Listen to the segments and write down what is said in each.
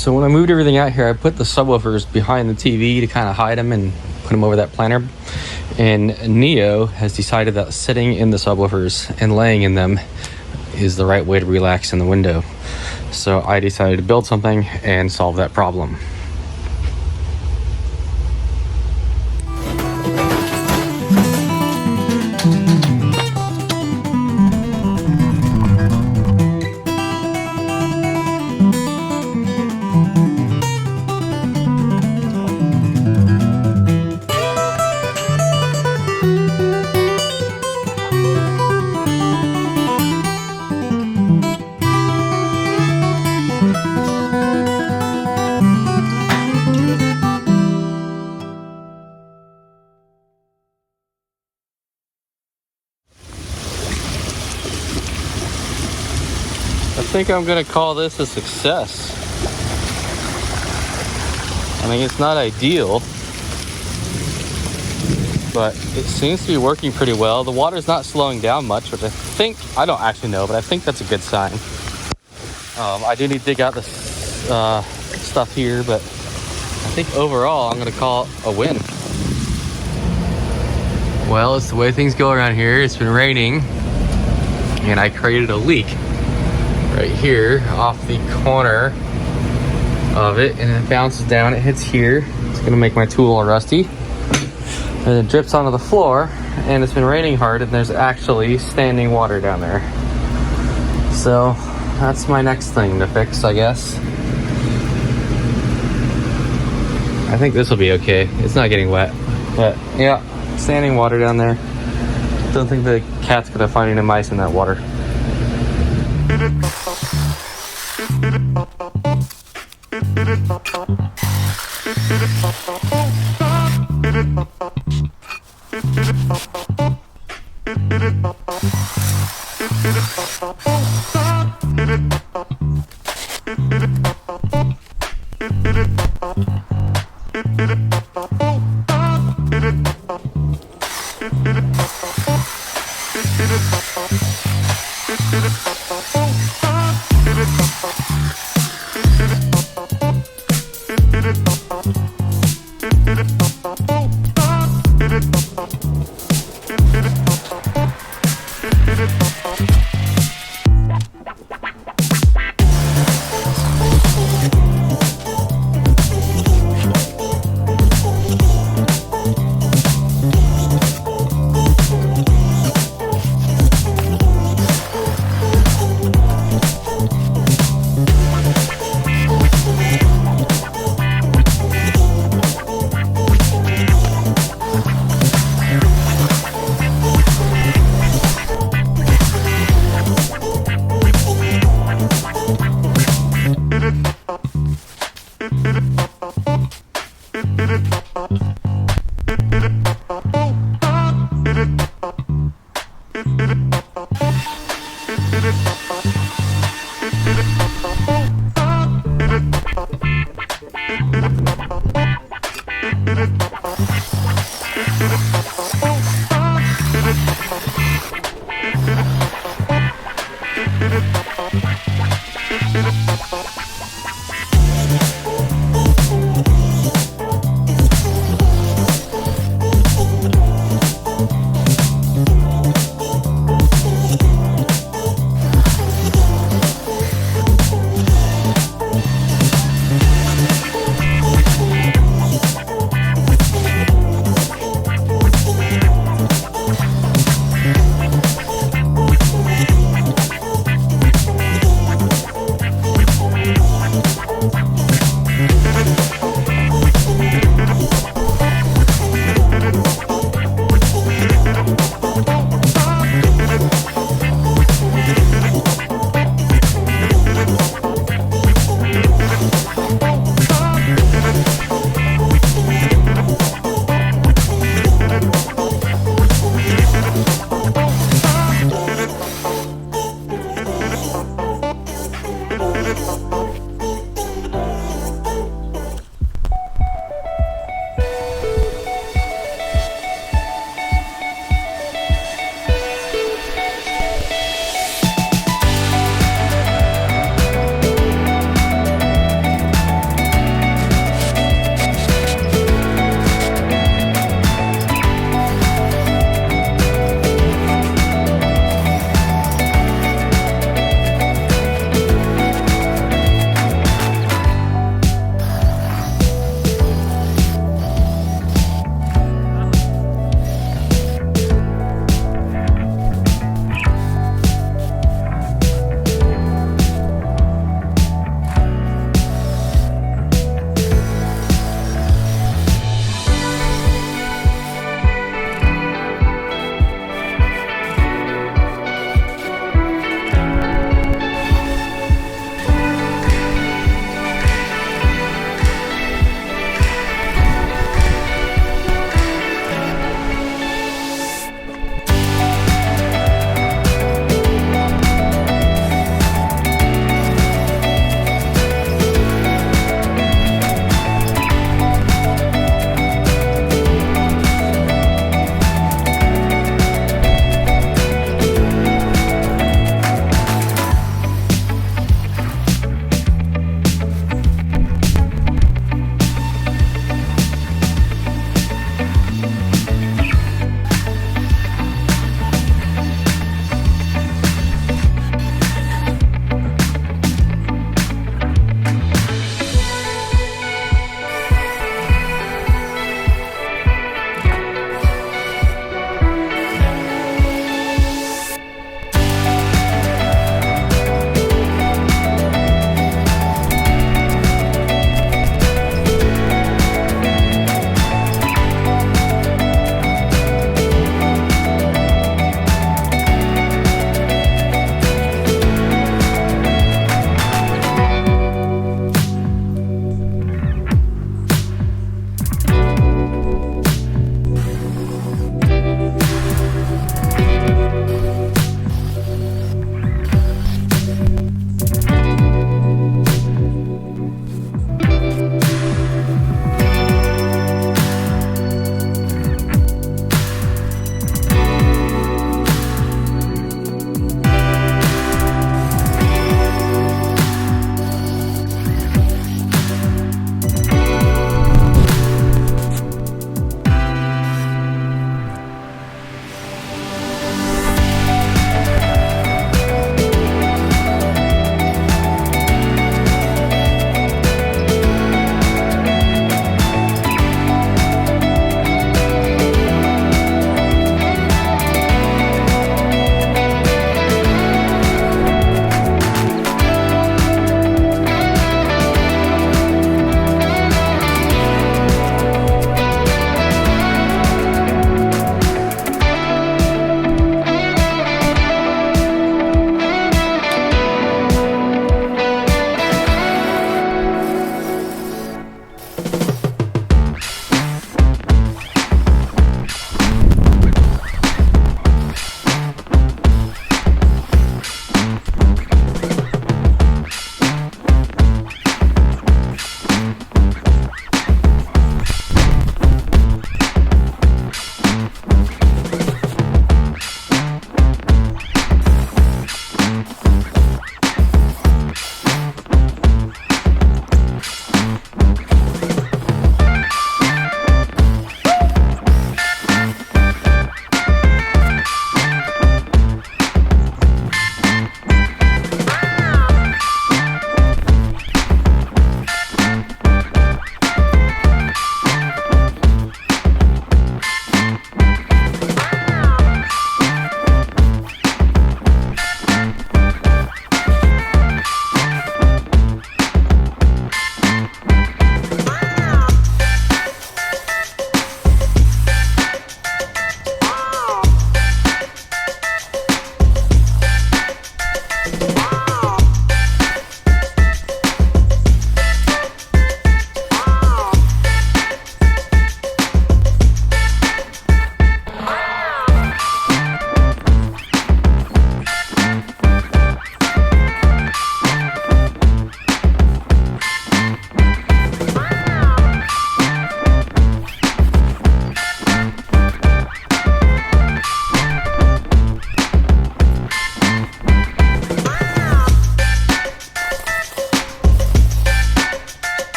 So when I moved everything out here, I put the subwoofers behind the TV to kind of hide them and put them over that planter. And Neo has decided that sitting in the subwoofers and laying in them is the right way to relax in the window. So I decided to build something and solve that problem. I think I'm gonna call this a success. I mean, it's not ideal, but it seems to be working pretty well. The water's not slowing down much, which I don't actually know, but I think that's a good sign. I do need to dig out the stuff here, but I think overall I'm gonna call it a win. Well, it's the way things go around here. It's been raining, and I created a leak right here off the corner of it, and it bounces down, it hits here. It's gonna make my tool all rusty, and it drips onto the floor, and it's been raining hard, and there's actually standing water down there. So that's my next thing to fix, I guess. I think this will be okay. It's not getting wet, but yeah, standing water down there. Don't think the cat's gonna find any mice in that water.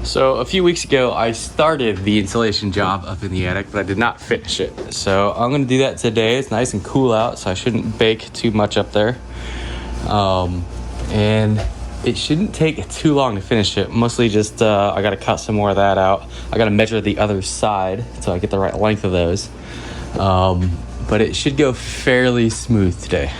So a few weeks ago, I started the insulation job up in the attic, but I did not finish it. So I'm gonna do that today. It's nice and cool out, so I shouldn't bake too much up there. And it shouldn't take too long to finish it. Mostly just, I gotta cut some more of that out. I gotta measure the other side so I get the right length of those. But it should go fairly smooth today.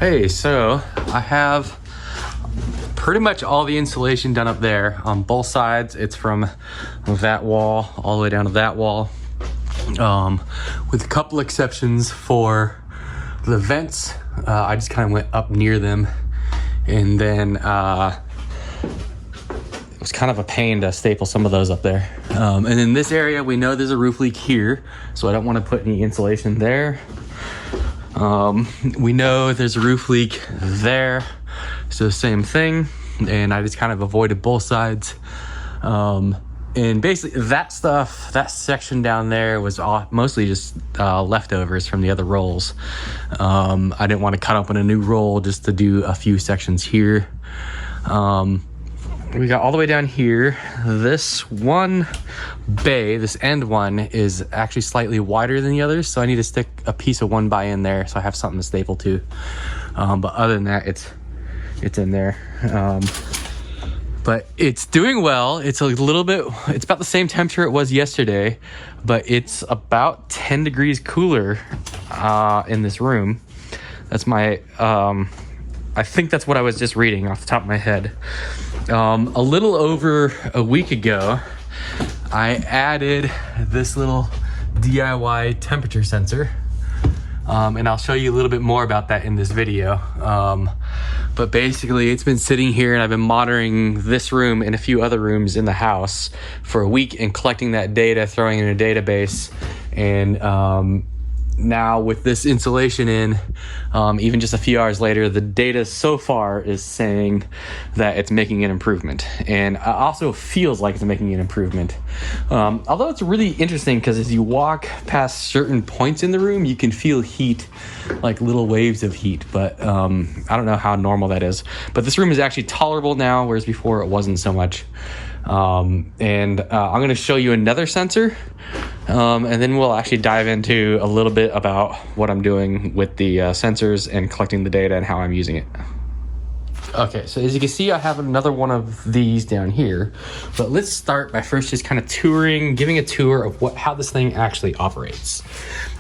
Hey, so I have pretty much all the insulation done up there on both sides. It's from that wall all the way down to that wall, with a couple exceptions for the vents. I just kind of went up near them, and then it was kind of a pain to staple some of those up there. And in this area, we know there's a roof leak here, so I don't want to put any insulation there. We know there's a roof leak there, so same thing, and I just kind of avoided both sides. And basically that stuff, that section down there was mostly just leftovers from the other rolls. I didn't want to cut open a new roll just to do a few sections here. We got all the way down here. This one bay, this end one, is actually slightly wider than the others, so I need to stick a piece of 1x in there so I have something to staple to. But other than that, it's in there. But it's doing well. It's a little bit, it's about the same temperature it was yesterday, but it's about 10 degrees cooler in this room. That's my, I think that's what I was just reading off the top of my head. A little over a week ago, I added this little DIY temperature sensor, and I'll show you a little bit more about that in this video. But basically, it's been sitting here, and I've been monitoring this room and a few other rooms in the house for a week and collecting that data, throwing it in a database, and now with this insulation in, even just a few hours later, the data so far is saying that it's making an improvement, and also feels like it's making an improvement. Although it's really interesting because as you walk past certain points in the room, you can feel heat, like little waves of heat, but I don't know how normal that is. But this room is actually tolerable now, whereas before it wasn't so much. I'm going to show you another sensor, and then we'll actually dive into a little bit about what I'm doing with the sensors and collecting the data and how I'm using it. Okay, so as you can see, I have another one of these down here, but let's start by first just kind of giving a tour of how this thing actually operates.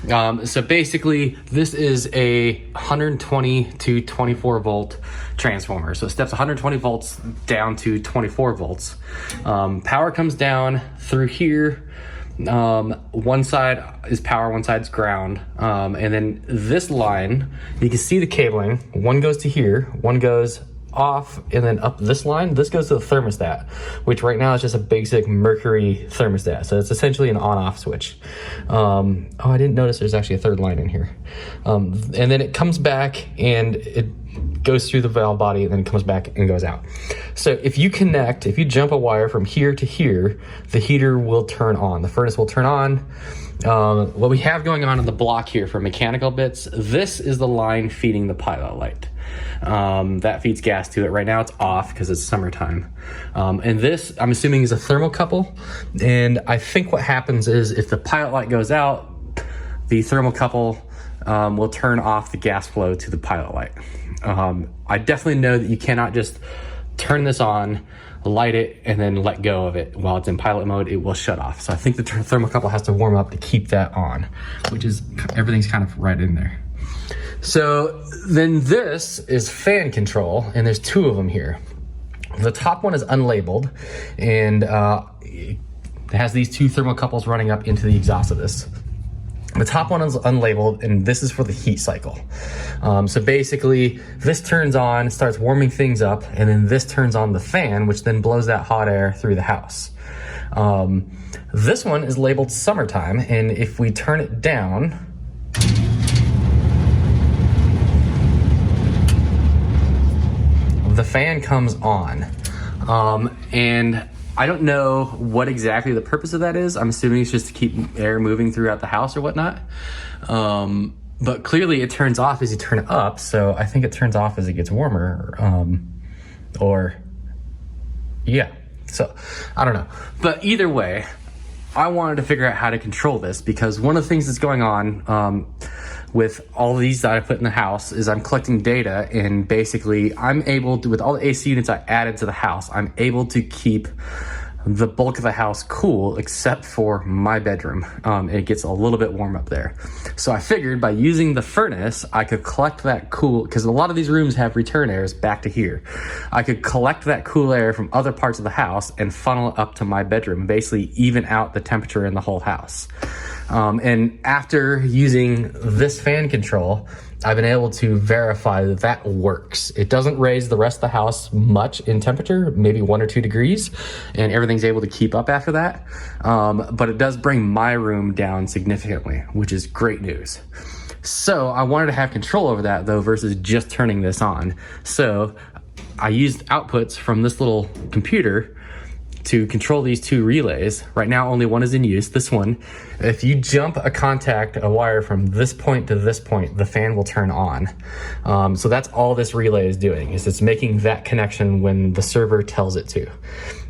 So basically, this is a 120 to 24 volt transformer. So it steps 120 volts down to 24 volts. Power comes down through here. One side is power, one side's ground. And then this line, you can see the cabling. One goes to here, one goes off, and then up this line. This goes to the thermostat, which right now is just a basic mercury thermostat. So it's essentially an on-off switch. Oh, I didn't notice there's actually a third line in here. And then it comes back and it goes through the valve body and then it comes back and goes out. So if you jump a wire from here to here, the heater will turn on, the furnace will turn on. What we have going on in the block here for mechanical bits, this is the line feeding the pilot light. That feeds gas to it. Right now it's off because it's summertime. And this, I'm assuming, is a thermocouple. And I think what happens is if the pilot light goes out, the thermocouple will turn off the gas flow to the pilot light. I definitely know that you cannot just turn this on, light it, and then let go of it. While it's in pilot mode, it will shut off. So I think the thermocouple has to warm up to keep that on, which is, everything's kind of right in there. So then this is fan control, and there's two of them here. The top one is unlabeled, and it has these two thermocouples running up into the exhaust of this. The top one is unlabeled, and this is for the heat cycle. So basically, this turns on, starts warming things up, and then this turns on the fan, which then blows that hot air through the house. This one is labeled summertime, and if we turn it down, the fan comes on. And I don't know what exactly the purpose of that is. I'm assuming it's just to keep air moving throughout the house or whatnot. But clearly it turns off as you turn it up, so I think it turns off as it gets warmer. Yeah, so I don't know. But either way, I wanted to figure out how to control this, because one of the things that's going on with all of these that I put in the house is I'm collecting data, and basically I'm able to, with all the AC units I added to the house, I'm able to keep the bulk of the house cool except for my bedroom. It gets a little bit warm up there. So I figured by using the furnace, I could collect that cool, because a lot of these rooms have return airs back to here. I could collect that cool air from other parts of the house and funnel it up to my bedroom, basically even out the temperature in the whole house. And after using this fan control, I've been able to verify that that works. It doesn't raise the rest of the house much in temperature, maybe 1 or 2 degrees, and everything's able to keep up after that. But it does bring my room down significantly, which is great news. So I wanted to have control over that though, versus just turning this on. So I used outputs from this little computer to control these 2 relays. Right now, only one is in use, this one. If you jump a wire from this point to this point, the fan will turn on. So that's all this relay is doing, is it's making that connection when the server tells it to.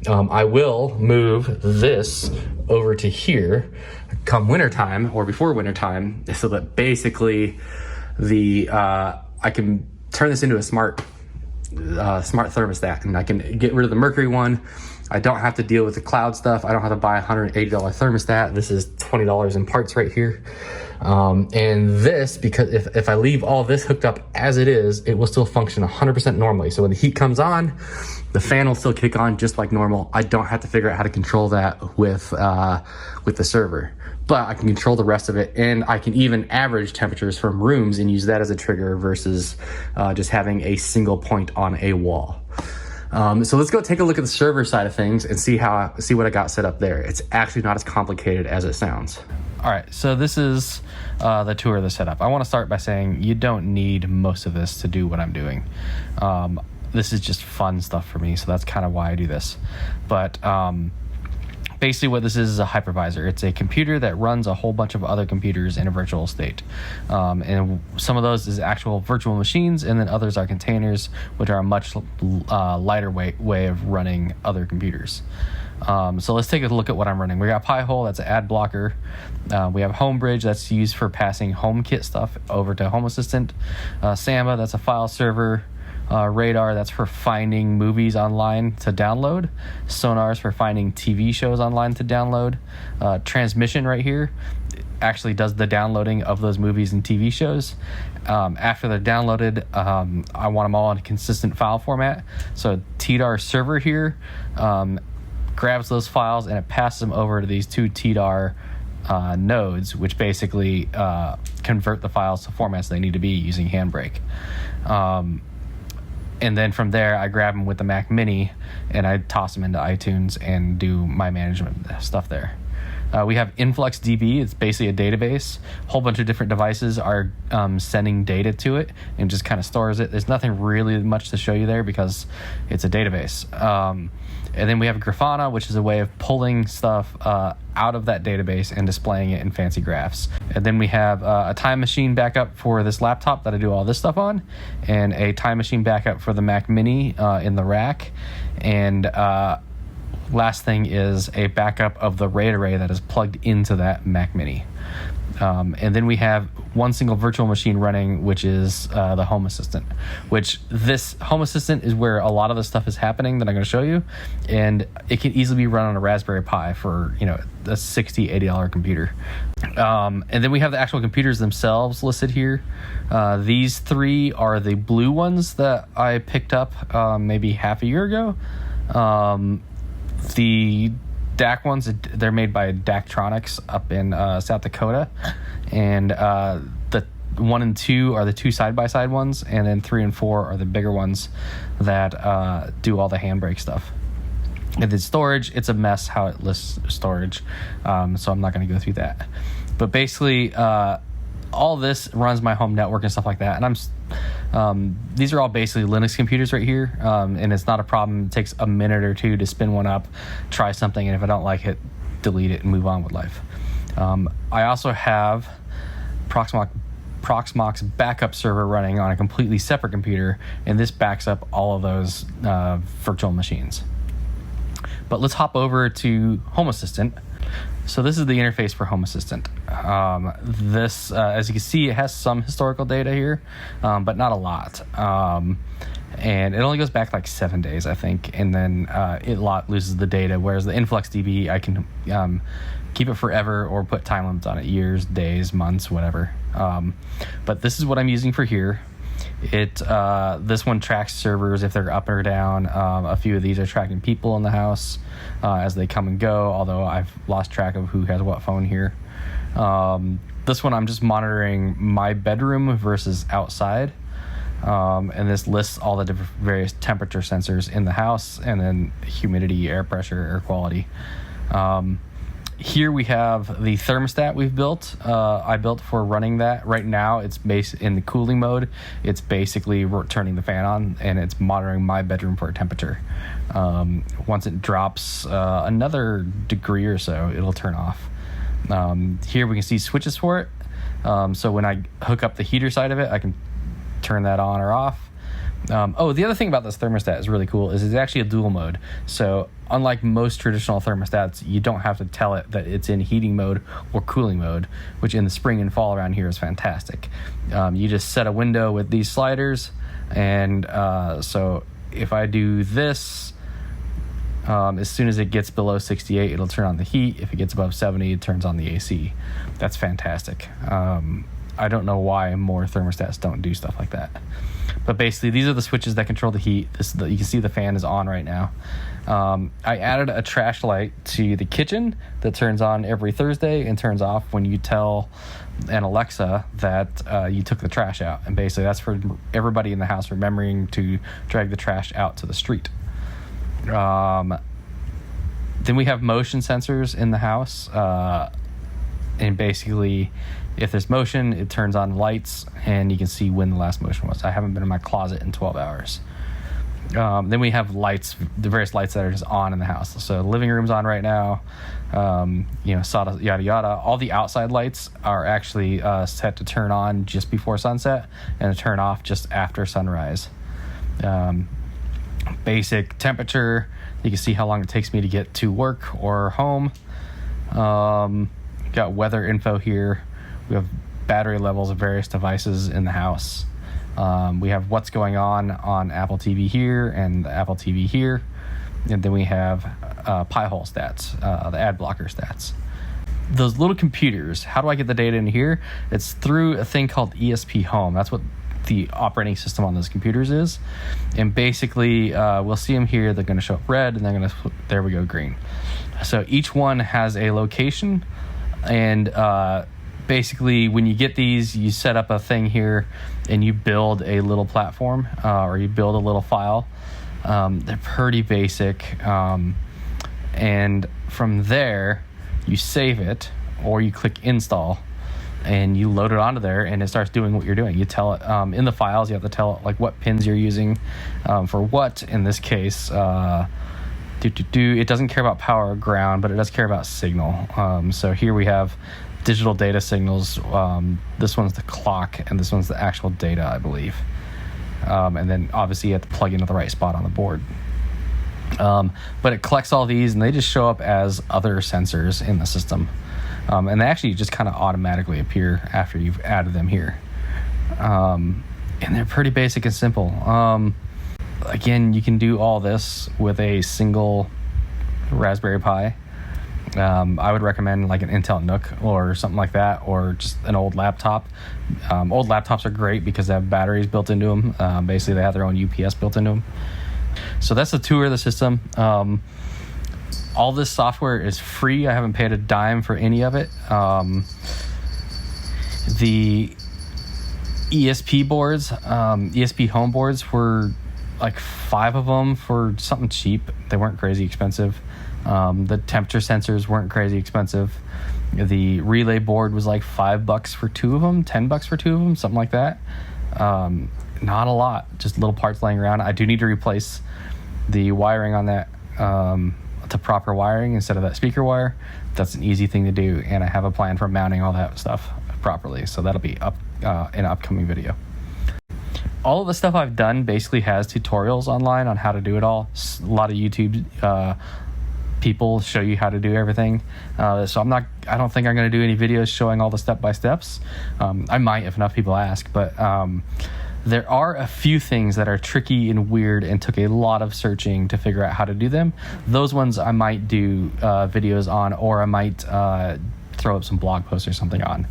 I will move this over to here come wintertime or before wintertime, so that basically I can turn this into a smart thermostat, and I can get rid of the mercury one. I don't have to deal with the cloud stuff. I don't have to buy a $180 thermostat. This is $20 in parts right here. And this, because if I leave all this hooked up as it is, it will still function 100% normally. So when the heat comes on, the fan will still kick on just like normal. I don't have to figure out how to control that with the server. But I can control the rest of it, and I can even average temperatures from rooms and use that as a trigger versus just having a single point on a wall. So let's go take a look at the server side of things and see what I got set up there. It's actually not as complicated as it sounds. All right, so this is the tour of the setup. I want to start by saying you don't need most of this to do what I'm doing. This is just fun stuff for me, so that's kind of why I do this. But basically what this is a hypervisor. It's a computer that runs a whole bunch of other computers in a virtual state. And some of those is actual virtual machines, and then others are containers, which are a much lighter way of running other computers. So let's take a look at what I'm running. We got Pi-hole, that's an ad blocker. We have Homebridge, that's used for passing HomeKit stuff over to Home Assistant. Samba, that's a file server. Radar, that's for finding movies online to download. Sonar is for finding TV shows online to download. Transmission right here actually does the downloading of those movies and TV shows. After they're downloaded, I want them all in a consistent file format. So TDAR server here grabs those files and it passes them over to these 2 TDAR nodes, which basically convert the files to formats they need to be using Handbrake. And then from there, I grab them with the Mac Mini and I toss them into iTunes and do my management stuff there. We have InfluxDB. It's basically a database. A whole bunch of different devices are sending data to it and just kind of stores it. There's nothing really much to show you there because it's a database. And then we have Grafana, which is a way of pulling stuff out of that database and displaying it in fancy graphs. And then we have a time machine backup for this laptop that I do all this stuff on, and a time machine backup for the Mac Mini in the rack. And last thing is a backup of the RAID array that is plugged into that Mac Mini. And then we have one single virtual machine running, which is the Home Assistant, which this Home Assistant is where a lot of the stuff is happening that I'm going to show you. And it can easily be run on a Raspberry Pi for, a $60, $80 computer. And then we have the actual computers themselves listed here. These 3 are the blue ones that I picked up maybe half a year ago. The DAC ones, they're made by Daktronics up in South Dakota, and the 1 and 2 are the 2 side-by-side ones, and then 3 and 4 are the bigger ones that do all the Handbrake stuff. And then storage, it's a mess how it lists storage, so I'm not going to go through that. But basically, all this runs my home network and stuff like that, and these are all basically Linux computers right here, and it's not a problem. It takes a minute or 2 to spin one up, try something, and if I don't like it, delete it and move on with life. I also have Proxmox backup server running on a completely separate computer, and this backs up all of those virtual machines. But let's hop over to Home Assistant. So this is the interface for Home Assistant. This, as you can see, it has some historical data here, but not a lot. And it only goes back like 7 days, I think, and then it loses the data, whereas the InfluxDB, I can keep it forever or put time limits on it, years, days, months, whatever. But this is what I'm using for here. This one tracks servers if they're up or down. A few of these are tracking people in the house as they come and go, although I've lost track of who has what phone here. This one I'm just monitoring my bedroom versus outside. And this lists all the different various temperature sensors in the house, and then humidity, air pressure, air quality. Here we have the thermostat we've built. I built for running that. Right now it's based in the cooling mode. It's basically turning the fan on, and it's monitoring my bedroom for temperature. Once it drops another degree or so, it'll turn off. Here we can see switches for it. So when I hook up the heater side of it, I can turn that on or off. The other thing about this thermostat is really cool is it's actually a dual mode. So unlike most traditional thermostats, you don't have to tell it that it's in heating mode or cooling mode, which in the spring and fall around here is fantastic. You just set a window with these sliders, and so if I do this, as soon as it gets below 68, it'll turn on the heat. If it gets above 70, it turns on the AC. That's fantastic. I don't know why more thermostats don't do stuff like that. But basically, these are the switches that control the heat. You can see the fan is on right now. I added a trash light to the kitchen that turns on every Thursday and turns off when you tell an Alexa that you took the trash out. And basically, that's for everybody in the house remembering to drag the trash out to the street. Then we have motion sensors in the house. And basically, if there's motion, it turns on lights, and you can see when the last motion was. I haven't been in my closet in 12 hours. Then we have lights, the various lights that are just on in the house. So the living room's on right now, yada yada. All the outside lights are actually set to turn on just before sunset and to turn off just after sunrise. Basic temperature, you can see how long it takes me to get to work or home. Got weather info here. We have battery levels of various devices in the house. We have what's going on Apple TV here and Apple TV here. And then we have Pi-hole stats, the ad blocker stats. Those little computers, how do I get the data in here? It's through a thing called ESP Home. That's what the operating system on those computers is. And basically, we'll see them here. They're going to show up red, and they're going to, there we go, green. So each one has a location. And basically, when you get these, you set up a thing here and you build a little platform or you build a little file. They're pretty basic. And from there, you save it or you click install and you load it onto there, and it starts doing what you're doing. You tell it in the files, you have to tell it like what pins you're using for what. In this case, it doesn't care about power or ground, but it does care about signal. So here we have digital data signals. This one's the clock, and this one's the actual data, I believe. And then obviously you have to plug into the right spot on the board. But it collects all these, and they just show up as other sensors in the system. And they actually just kind of automatically appear after you've added them here. And they're pretty basic and simple. Again, you can do all this with a single Raspberry Pi. I would recommend like an Intel NUC or something like that, or just an old laptop. Old laptops are great because they have batteries built into them. Basically, they have their own UPS built into them. So that's a tour of the system. All this software is free. I haven't paid a dime for any of it. The ESP boards, ESP home boards were like 5 of them for something cheap. They weren't crazy expensive. The temperature sensors weren't crazy expensive. The relay board was like $5 for 2 of them, $10 for 2 of them, something like that. Not a lot, just little parts laying around. I do need to replace the wiring on that to proper wiring instead of that speaker wire. That's an easy thing to do, and I have a plan for mounting all that stuff properly, so that'll be up in an upcoming video. All of the stuff I've done basically has tutorials online on how to do it all. A lot of YouTube people show you how to do everything. So I don't think I'm going to do any videos showing all the step-by-steps. I might if enough people ask, but there are a few things that are tricky and weird and took a lot of searching to figure out how to do them. Those ones I might do videos on, or I might throw up some blog posts or something on.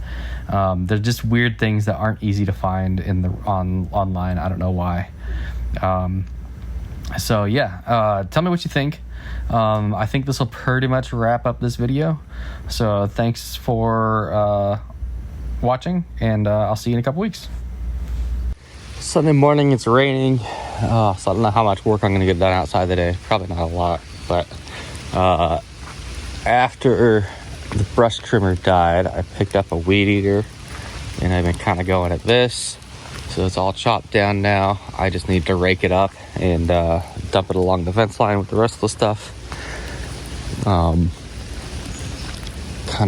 They're just weird things that aren't easy to find online. I don't know why. So yeah, tell me what you think. I think this will pretty much wrap up this video. So thanks for watching, and I'll see you in a couple weeks. Sunday morning, it's raining, so I don't know how much work I'm going to get done outside today. Probably not a lot, but after the brush trimmer died, I picked up a weed eater, and I've been kind of going at this. So it's all chopped down now. I just need to rake it up and dump it along the fence line with the rest of the stuff. Kind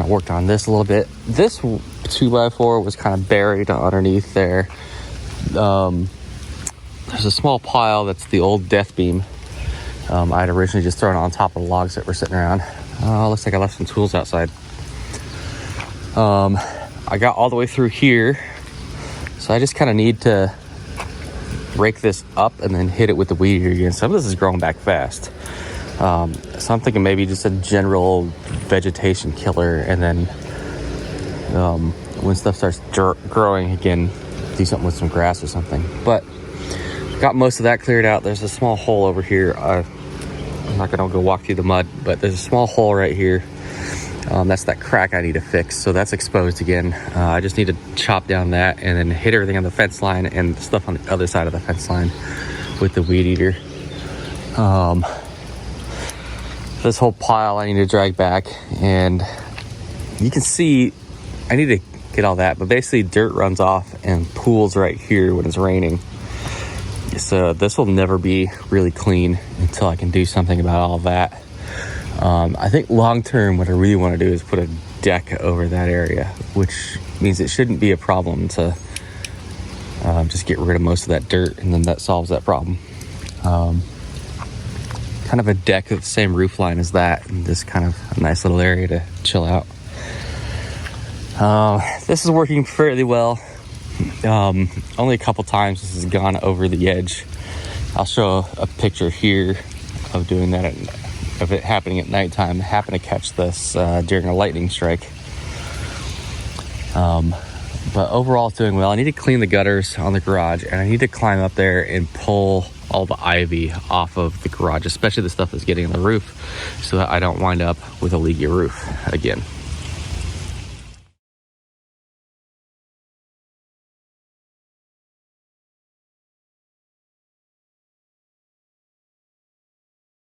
of worked on this a little bit. This 2x4 was kind of buried underneath there. There's a small pile that's the old death beam. I'd originally just thrown it on top of the logs that were sitting around. Looks like I left some tools outside. I got all the way through here, so I just kind of need to rake this up and then hit it with the weed eater again. Some of this is growing back fast. So I'm thinking maybe just a general vegetation killer, and then when stuff starts growing again, do something with some grass or something. But got most of that cleared out. There's a small hole over here. I'm not gonna go walk through the mud, but there's a small hole right here. That's that crack I need to fix, so that's exposed again. I just need to chop down that and then hit everything on the fence line and the stuff on the other side of the fence line with the weed eater. This whole pile I need to drag back, and you can see I need to get all that, but basically dirt runs off and pools right here when it's raining. So this will never be really clean until I can do something about all that. I think long term what I really want to do is put a deck over that area, which means it shouldn't be a problem to just get rid of most of that dirt, and then that solves that problem. Kind of a deck with the same roof line as that, and just kind of a nice little area to chill out. This is working fairly well. Only a couple times this has gone over the edge. I'll show a picture here of doing that, of it happening at nighttime. I happened to catch this during a lightning strike. But overall it's doing well. I need to clean the gutters on the garage, and I need to climb up there and pull all the ivy off of the garage, especially the stuff that's getting on the roof, so that I don't wind up with a leaky roof again.